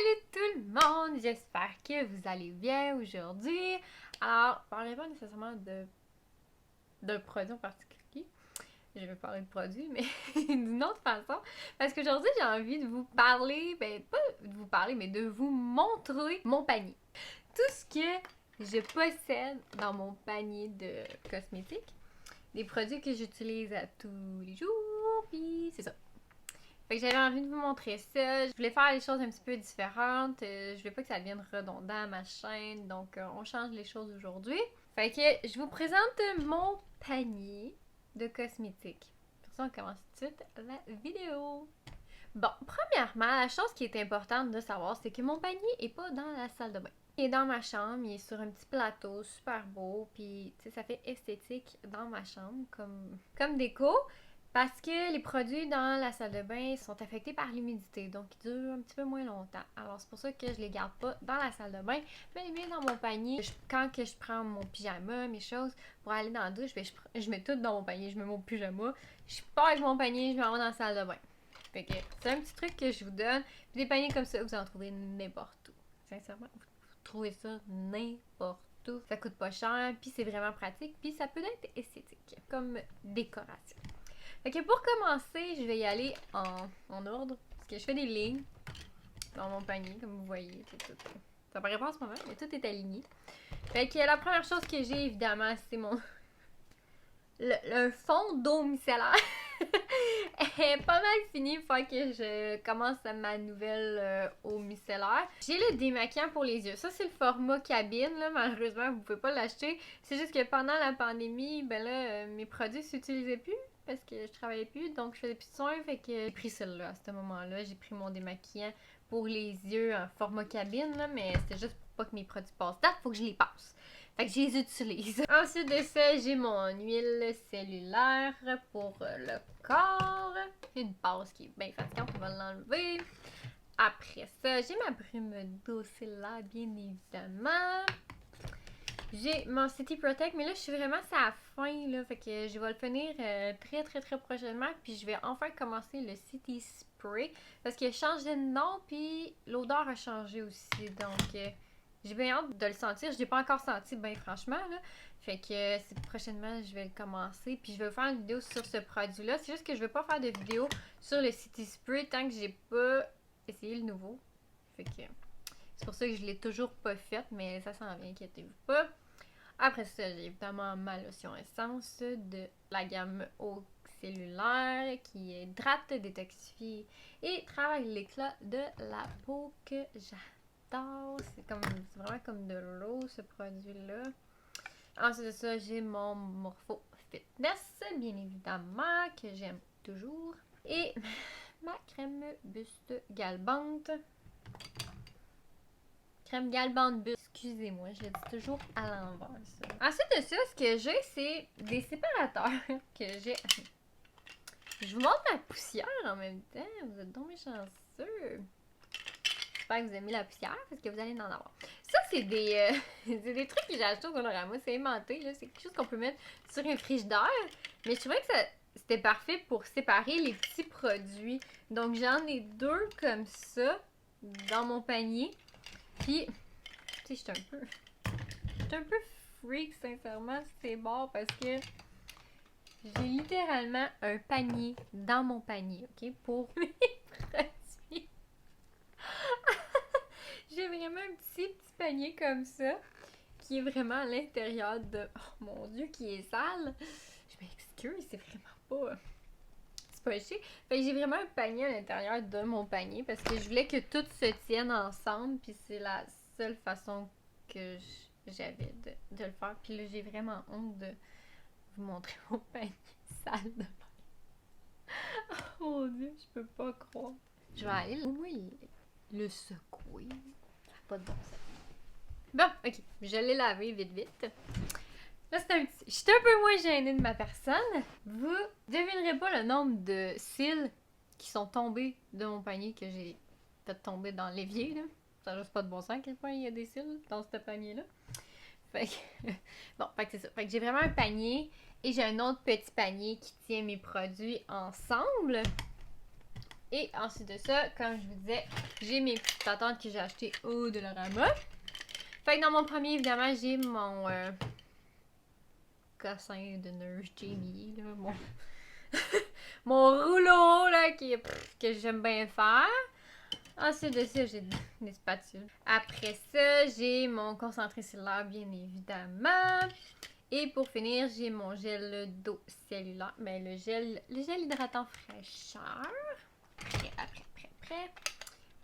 Salut tout le monde! J'espère que vous allez bien aujourd'hui. Alors, je ne parlerai pas nécessairement d'un produit en particulier. Je vais parler de produit, mais d'une autre façon. Parce qu'aujourd'hui, j'ai envie de vous parler, pas de vous parler, mais de vous montrer mon panier. Tout ce que je possède dans mon panier de cosmétiques. Des produits que j'utilise à tous les jours, puis c'est ça. Fait que j'avais envie de vous montrer ça. Je voulais faire les choses un petit peu différentes. Je voulais pas que ça devienne redondant à ma chaîne. Donc, on change les choses aujourd'hui. Fait que je vous présente mon panier de cosmétiques. Pour ça, on commence tout de suite la vidéo. Bon, premièrement, la chose qui est importante de savoir, c'est que mon panier est pas dans la salle de bain. Il est dans ma chambre, il est sur un petit plateau super beau, puis tu sais, ça fait esthétique dans ma chambre comme déco. Parce que les produits dans la salle de bain sont affectés par l'humidité, donc ils durent un petit peu moins longtemps. Alors c'est pour ça que je les garde pas dans la salle de bain, mais les mets dans mon panier. Quand que je prends mon pyjama, mes choses, pour aller dans la douche, je mets tout dans mon panier. Je mets mon pyjama, je pars avec mon panier, je m'en vais dans la salle de bain. Fait que c'est un petit truc que je vous donne. Puis des paniers comme ça, vous en trouvez n'importe où. Sincèrement, vous trouvez ça n'importe où. Ça coûte pas cher, puis c'est vraiment pratique, puis ça peut être esthétique comme décoration. Fait que pour commencer, je vais y aller en ordre. Parce que je fais des lignes dans mon panier, comme vous voyez. Ça paraît pas en ce moment, mais tout est aligné. Fait que la première chose que j'ai, évidemment, c'est un fond d'eau micellaire. Elle est pas mal finie une fois que je commence ma nouvelle eau micellaire. J'ai le démaquillant pour les yeux. Ça, c'est le format cabine, là. Malheureusement, vous pouvez pas l'acheter. C'est juste que pendant la pandémie, mes produits s'utilisaient plus parce que je travaillais plus, donc je faisais plus de soins, fait que j'ai pris celle-là à ce moment-là. J'ai pris mon démaquillant pour les yeux en format cabine, là, mais c'était juste pour pas que mes produits passent date, faut que je les passe. Fait que je les utilise. Ensuite de ça, j'ai mon huile cellulaire pour le corps. Une base qui est bien fatigante, on va l'enlever. Après ça, j'ai ma brume d'eau cellulaire, bien évidemment. J'ai mon City Protect, mais là, je suis vraiment à la fin, là. Fait que je vais le finir très prochainement. Puis je vais enfin commencer le City Spray. Parce qu'il a changé de nom, puis l'odeur a changé aussi. Donc, j'ai bien hâte de le sentir. Je l'ai pas encore senti, ben franchement, là. Fait que prochainement, je vais le commencer. Puis je vais faire une vidéo sur ce produit-là. C'est juste que je vais pas faire de vidéo sur le City Spray tant que j'ai pas essayé le nouveau. Fait que c'est pour ça que je l'ai toujours pas faite, mais ça s'en vient, inquiétez-vous pas. Après ça, j'ai évidemment ma lotion essence de la gamme eau cellulaire qui hydrate, détoxifie et travaille l'éclat de la peau que j'adore. C'est vraiment comme de l'eau, ce produit-là. Ensuite de ça, j'ai mon Morpho Fitness, bien évidemment, que j'aime toujours. Et ma crème buste galbante. Crème galbante buste. Excusez-moi, je le dis toujours à l'envers, ça. Ensuite de ça, ce que j'ai, c'est des séparateurs que j'ai. Je vous montre ma poussière en même temps. Vous êtes donc chanceux. J'espère que vous aimez la poussière parce que vous allez en avoir. Ça, c'est des trucs que j'ai achetés au Dollarama. C'est aimanté, là. C'est quelque chose qu'on peut mettre sur un frigidaire. Mais je trouvais que c'était parfait pour séparer les petits produits. Donc, j'en ai deux comme ça dans mon panier. Puis, tu sais, j'étais un peu freak, sincèrement, c'est bon parce que j'ai littéralement un panier dans mon panier, ok, pour mes produits. J'ai vraiment un petit panier comme ça qui est vraiment à l'intérieur de... Oh mon Dieu, qui est sale! Je m'excuse, c'est vraiment pas... C'est pas chic. Fait que j'ai vraiment un panier à l'intérieur de mon panier parce que je voulais que tout se tienne ensemble, puis c'est la seule façon que j'avais de le faire. Puis là, j'ai vraiment honte de vous montrer mon panier sale de bain. Oh mon Dieu, je peux pas croire. Je vais aller le secouer. Ça n'a pas de bon sens. Bon, ok. Je l'ai lavé vite. Là, je suis un peu moins gênée de ma personne. Vous devinerez pas le nombre de cils qui sont tombés de mon panier que j'ai fait tomber dans l'évier, là. Ça n'a juste pas de bon sens à quel point il y a des cils dans ce panier-là. Fait que... Bon, fait que c'est ça. Fait que j'ai vraiment un panier et j'ai un autre petit panier qui tient mes produits ensemble. Et ensuite de ça, comme je vous disais, j'ai mes petites patentes que j'ai achetées au Dollarama. Fait que dans mon premier, évidemment, j'ai mon cossin de Nurse Jamie, là, mon rouleau là, que j'aime bien faire. Ensuite de ça, j'ai des spatules. Après ça, j'ai mon concentré cellulaire, bien évidemment. Et pour finir, j'ai mon gel d'eau cellulaire. Ben, le gel hydratant fraîcheur. Après.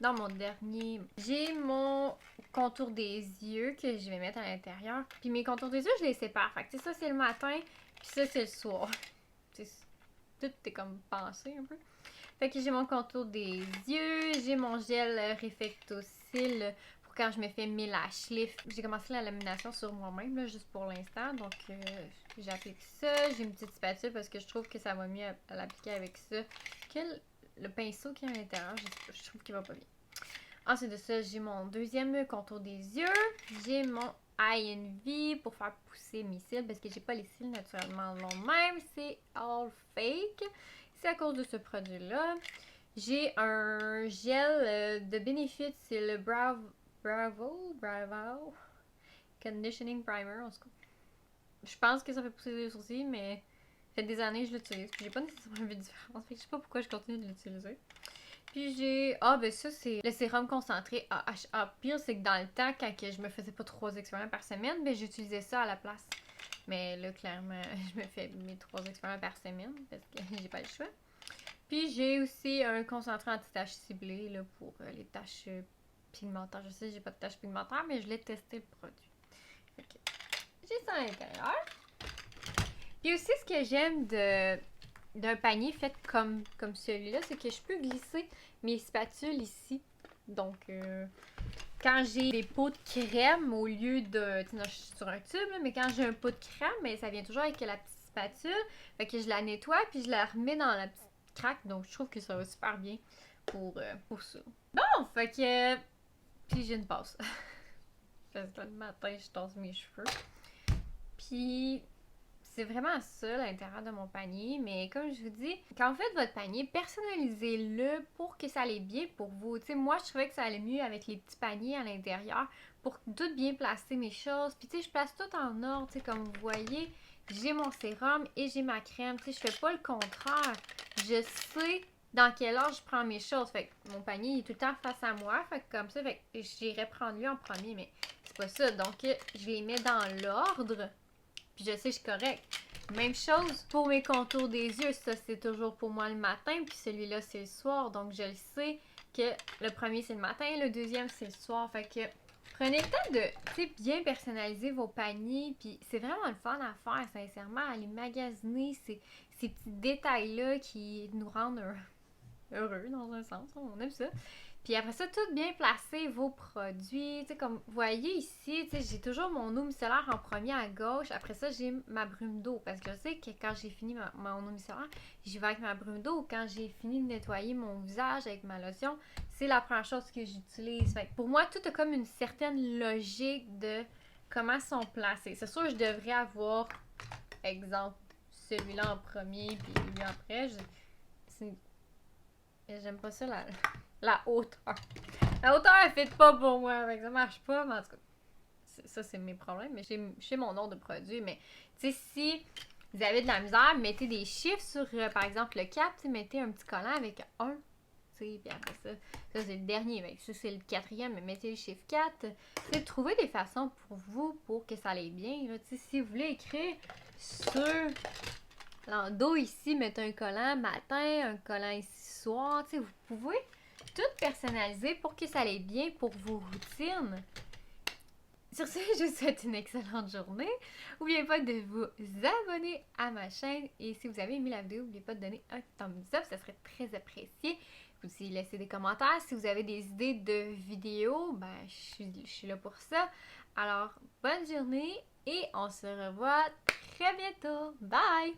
Dans mon dernier, j'ai mon contour des yeux que je vais mettre à l'intérieur. Puis mes contours des yeux, je les sépare. Fait que ça, c'est le matin, puis ça, c'est le soir. Tout est comme pensé un peu. Fait que j'ai mon contour des yeux, j'ai mon gel Reflecto-Cils pour quand je me fais mes lash lifts. J'ai commencé la lamination sur moi-même, là, juste pour l'instant. Donc, j'applique ça. J'ai une petite spatule parce que je trouve que ça va mieux à l'appliquer avec ça que le pinceau qui est à l'intérieur. Je trouve qu'il va pas bien. Ensuite de ça, j'ai mon deuxième contour des yeux. J'ai mon INV pour faire pousser mes cils parce que j'ai pas les cils naturellement longs même. C'est all fake. C'est à cause de ce produit-là. J'ai un gel de Benefit, c'est le Bravo Conditioning Primer. En tout cas, je pense que ça fait pousser les sourcils, mais ça fait des années que je l'utilise. Puis j'ai pas nécessairement vu de différence. Fait que je sais pas pourquoi je continue de l'utiliser. Puis j'ai... Ah, ben ça, c'est le sérum concentré AHA. Pire, c'est que dans le temps, quand je me faisais pas 3 expériences par semaine, ben j'utilisais ça à la place. Mais là, clairement, je me fais mes 3 expériences par semaine parce que j'ai pas le choix. Puis j'ai aussi un concentré anti-taches ciblé là, pour les taches pigmentaires. Je sais que j'ai pas de taches pigmentaires, mais je l'ai testé le produit. Fait que j'ai ça à l'intérieur. Puis aussi, ce que j'aime d'un panier fait comme celui-là, c'est que je peux glisser mes spatules ici. Donc, quand j'ai des pots de crème au lieu de... Tu sais, je suis sur un tube, là, mais quand j'ai un pot de crème, mais ça vient toujours avec la petite spatule. Fait que je la nettoie, puis je la remets dans la petite craque. Donc, je trouve que ça va super bien pour ça. Bon, fait que... Puis j'ai une passe. Parce que le matin, je tasse mes cheveux. Puis... C'est vraiment ça l'intérieur de mon panier, mais comme je vous dis, quand vous faites votre panier, personnalisez-le pour que ça aille bien pour vous. Tu sais, moi, je trouvais que ça allait mieux avec les petits paniers à l'intérieur pour tout bien placer mes choses. Puis tu sais, je place tout en ordre, tu sais, comme vous voyez, j'ai mon sérum et j'ai ma crème. Tu sais, je fais pas le contraire. Je sais dans quel ordre je prends mes choses. Fait que mon panier il est tout le temps face à moi. Fait que comme ça, fait que j'irai prendre lui en premier, mais c'est pas ça. Donc, je les mets dans l'ordre. Puis je sais, je suis correcte. Même chose pour mes contours des yeux. Ça, c'est toujours pour moi le matin. Puis celui-là, c'est le soir. Donc, je le sais que le premier, c'est le matin. Le deuxième, c'est le soir. Fait que prenez le temps de, tu sais, bien personnaliser vos paniers. Puis c'est vraiment le fun à faire, sincèrement. Aller magasiner ces petits détails-là qui nous rendent heureux, dans un sens. On aime ça. Puis après ça, tout bien placer vos produits. Tu sais, comme vous voyez ici, tu sais, j'ai toujours mon eau micellaire en premier à gauche. Après ça, j'ai ma brume d'eau. Parce que je sais que quand j'ai fini mon eau micellaire, j'y vais avec ma brume d'eau. Quand j'ai fini de nettoyer mon visage avec ma lotion, c'est la première chose que j'utilise. Fait que pour moi, tout a comme une certaine logique de comment sont placés. C'est sûr, je devrais avoir, exemple, celui-là en premier, puis lui après. J'aime pas ça, la hauteur. La hauteur, elle fait pas pour moi. Fait que ça marche pas, mais en tout cas, ça, c'est mes problèmes. Mais j'ai mon nom de produit. Mais, tu sais, si vous avez de la misère, mettez des chiffres sur, par exemple, le 4. Mettez un petit collant avec 1. Tu sais, puis après ça, c'est le dernier. Mais ça, c'est le 4e. Mais mettez le chiffre 4. Tu sais, trouvez des façons pour vous, pour que ça aille bien. Tu sais, si vous voulez écrire sur l'endos ici, mettez un collant matin, un collant ici soir. Tu sais, vous pouvez tout personnaliser pour que ça aille bien pour vos routines. Sur ce, je vous souhaite une excellente journée. N'oubliez pas de vous abonner à ma chaîne. Et si vous avez aimé la vidéo, n'oubliez pas de donner un thumbs up, ça serait très apprécié. Vous aussi laisser des commentaires. Si vous avez des idées de vidéos, ben je suis là pour ça. Alors, bonne journée et on se revoit très bientôt. Bye!